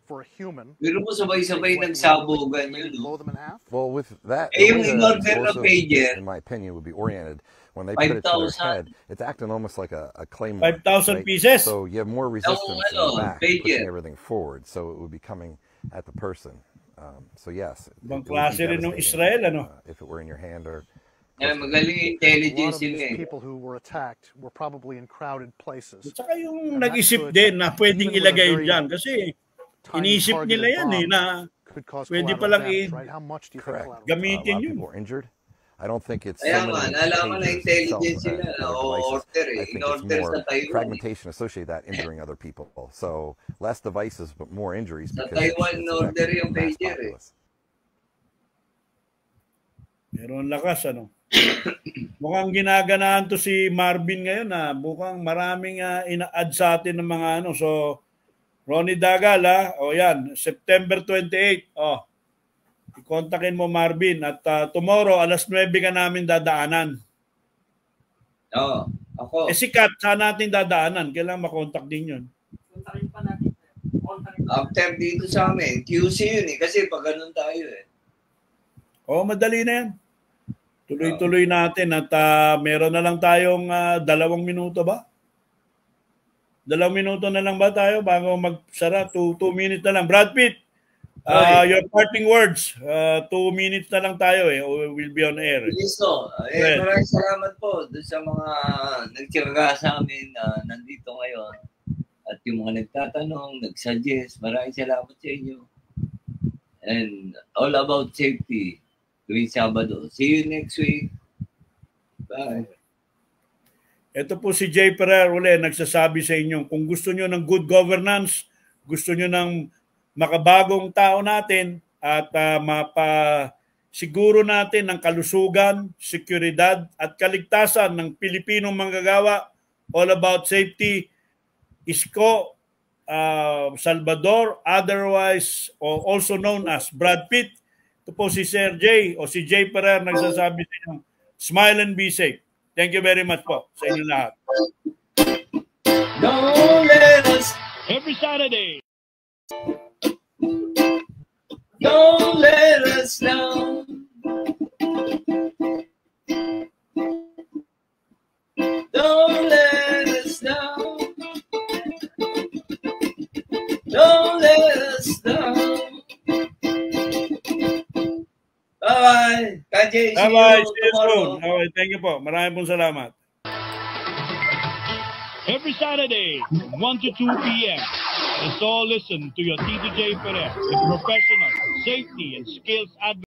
for a human. Biro mo sabay-sabay nagsabugan yun. Blow them in half. Well, with that, Eh, yung the way in the order na explosive, pager, in my opinion, would be oriented when they put it to their 5,000. head. It's acting almost like a claymore. 5,000 pieces. So you have more resistance in ano, the back, pager. pushing everything forward. So it would be coming at the person. So yes, Ibang it would be klase rin ng devastating, Israel, ano? if it were in your hand or. Yan, magaling A lot intelligence of sila these eh. people who were attacked were probably in crowded places. At saka yung And that nag-isip could, din na pwedeng even with a ilagay very dyan. Kasi tiny inisip targeted nila yan eh, bomb, na could cause pwede collateral palang damage, right? How much do you think Correct. collateral Gamitin A lot of yun. people were injured. I don't think it's Kaya so nga, many nalaman na pagers intelligence itself, sila na devices. order eh. I think In it's order more sa Taiwan. fragmentation associated with that injuring other people. So less devices, but more injuries. Sa because Taiwan, it's in order affecting yung the mass pager eh. populace. meron lakas, ano? Mukhang ginaganahan to si Marvin ngayon na mukhang maraming ina-add sa atin ng mga ano. So, Ronnie Dagal, o yan, September 28. I-kontakin mo Marvin at tomorrow, alas 9 ka namin dadaanan. Oo, ako. Si Kat, saan natin dadaanan? Kailangan makontak din yun. Kontakin pa natin. Kontakin. After dito sa amin, QC yun eh. Kasi pag ganun tayo eh. Madali na yan. Tuloy-tuloy natin at meron na lang tayong 2 minuto ba? 2 minuto na lang ba tayo bago magsara? 2 minutes na lang. Brad Pitt, your parting words. 2 minutes na lang tayo eh. We'll be on air. Listo. Maraming salamat po doon sa mga nagtiraga sa amin na nandito ngayon. At yung mga nagtatanong, nagsuggest, maraming salamat sa inyo. And all about safety. Tuwing Sabado. See you next week. Bye. Ito po si Jay Ferrer uli nagsasabi sa inyo, kung gusto nyo ng good governance, gusto nyo ng makabagong tao natin at mapasiguro natin ng kalusugan, seguridad at kaligtasan ng Pilipinong manggagawa, all about safety, Isko Salvador, otherwise also known as Brad Pitt. Ito po si Sir Jay o si Jay Ferrer nagsasabi sa inyo, smile and be safe. Thank you very much po sa inyo lahat. Don't let us, Every Saturday, don't let us down. Don't let us down. Don't let us down. Bye-bye. Kajay, Bye-bye. see See you you tomorrow. soon. Okay, thank you po. Maraming pong salamat. every Saturday, 1 to 2 p.m. Let's all listen to your TDJ Perez, the professional safety and skills advocate.